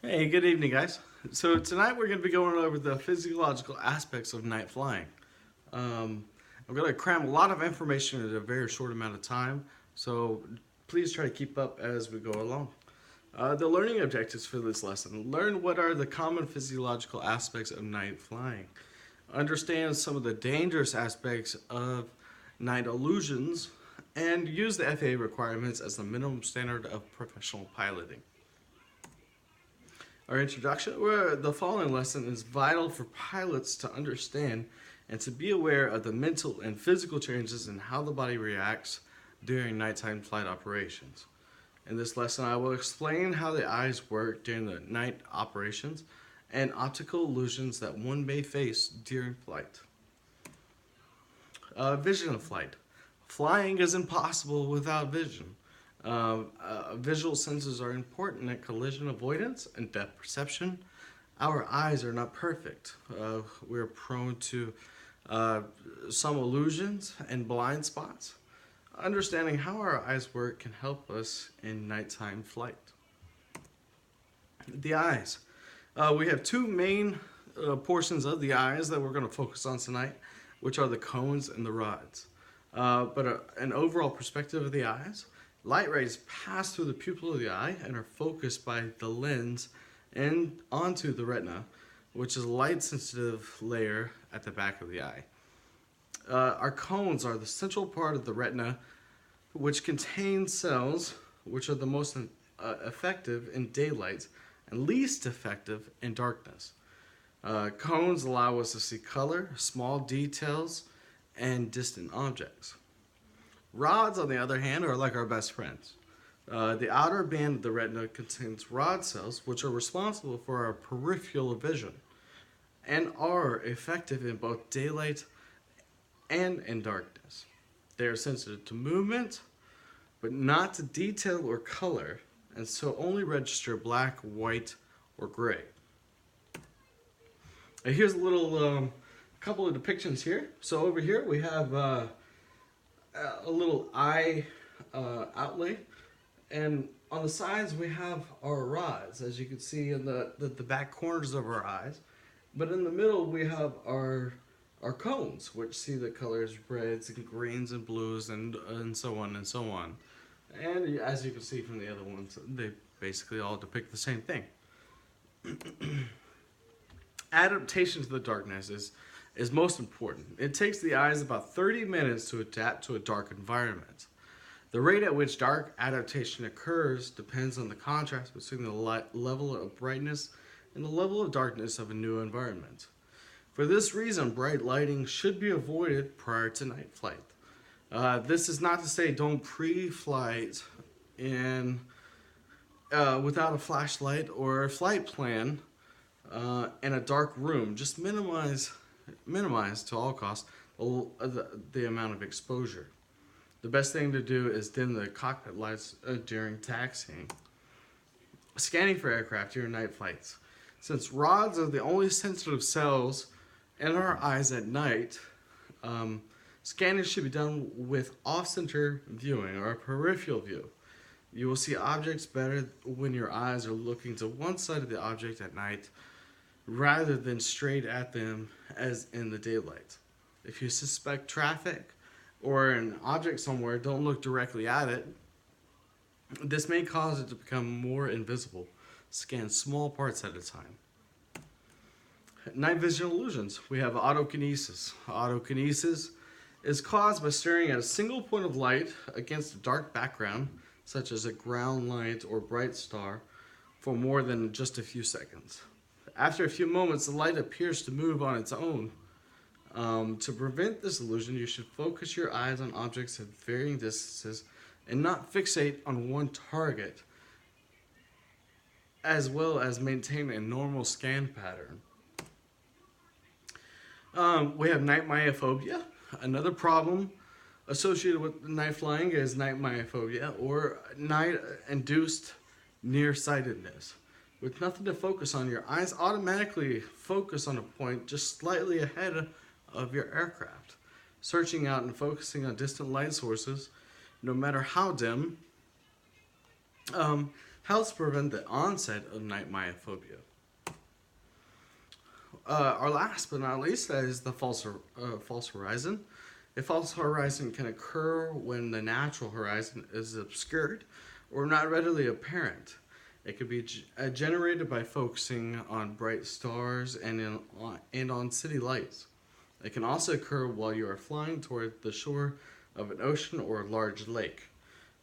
Hey, good evening, guys. So tonight we're going to be going over the physiological aspects of night flying. Um, I'm going to cram a lot of information in a very short amount of time, so please try to keep up as we go along. The learning objectives for this lesson: learn what are the common physiological aspects of night flying, understand some of the dangerous aspects of night illusions, and use the FAA requirements as the minimum standard of professional piloting. Our introduction, where the following lesson is vital for pilots to understand and to be aware of the mental and physical changes in how the body reacts during nighttime flight operations. In this lesson, I will explain how the eyes work during the night operations and optical illusions that one may face during flight. Vision of flight. Flying is impossible without vision. Visual senses are important at collision avoidance and depth perception. Our eyes are not perfect. We're prone to some illusions and blind spots. Understanding how our eyes work can help us in nighttime flight. The eyes. We have two main portions of the eyes that we're going to focus on tonight, which are the cones and the rods. An overall perspective of the eyes. Light rays pass through the pupil of the eye and are focused by the lens and onto the retina, which is a light-sensitive layer at the back of the eye. Our cones are the central part of the retina, which contains cells which are the most effective in daylight and least effective in darkness. Cones allow us to see color, small details, and distant objects. Rods, on the other hand, are like our best friends. The outer band of the retina contains rod cells, which are responsible for our peripheral vision and are effective in both daylight and in darkness. They are sensitive to movement, but not to detail or color, and so only register black, white, or gray. Here's a little couple of depictions here. So over here we have a little eye outlay, and on the sides we have our rods, as you can see in the back corners of our eyes. But in the middle we have our cones, which see the colors reds and greens and blues and so on and so on. And as you can see from the other ones, they basically all depict the same thing. Adaptation to the darkness is most important. It takes the eyes about 30 minutes to adapt to a dark environment. The rate at which dark adaptation occurs depends on the contrast between the level of brightness and the level of darkness of a new environment. For this reason, bright lighting should be avoided prior to night flight. This is not to say don't pre-flight without a flashlight or a flight plan in a dark room. Just minimize to all costs the amount of exposure. The best thing to do is dim the cockpit lights during taxiing. Scanning for aircraft during night flights. Since rods are the only sensitive cells in our eyes at night, scanning should be done with off-center viewing or peripheral view. You will see objects better when your eyes are looking to one side of the object at night rather than straight at them as in the daylight. If you suspect traffic or an object somewhere, don't look directly at it. This may cause it to become more invisible. Scan small parts at a time. Night vision illusions. We have autokinesis. Autokinesis is caused by staring at a single point of light against a dark background, such as a ground light or bright star, for more than just a few seconds. After a few moments, the light appears to move on its own. To prevent this illusion, you should focus your eyes on objects at varying distances and not fixate on one target, as well as maintain a normal scan pattern. We have night myophobia. Another problem associated with night flying is night myophobia, or night-induced nearsightedness. With nothing to focus on, your eyes automatically focus on a point just slightly ahead of your aircraft. Searching out and focusing on distant light sources, no matter how dim, helps prevent the onset of night myophobia. Our last but not least is the false horizon. A false horizon can occur when the natural horizon is obscured or not readily apparent. It can be generated by focusing on bright stars and on city lights. It can also occur while you are flying toward the shore of an ocean or a large lake.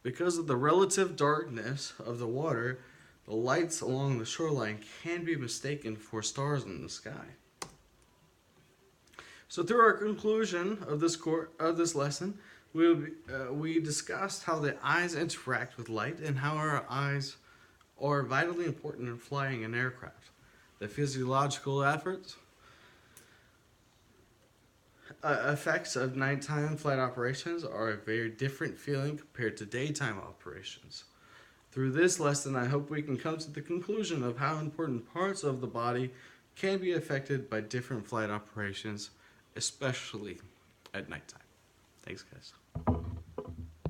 Because of the relative darkness of the water, the lights along the shoreline can be mistaken for stars in the sky. So through our conclusion of this lesson, we discussed how the eyes interact with light and how our eyes are vitally important in flying an aircraft. The physiological effects of nighttime flight operations are a very different feeling compared to daytime operations. Through this lesson, I hope we can come to the conclusion of how important parts of the body can be affected by different flight operations, especially at nighttime. Thanks, guys.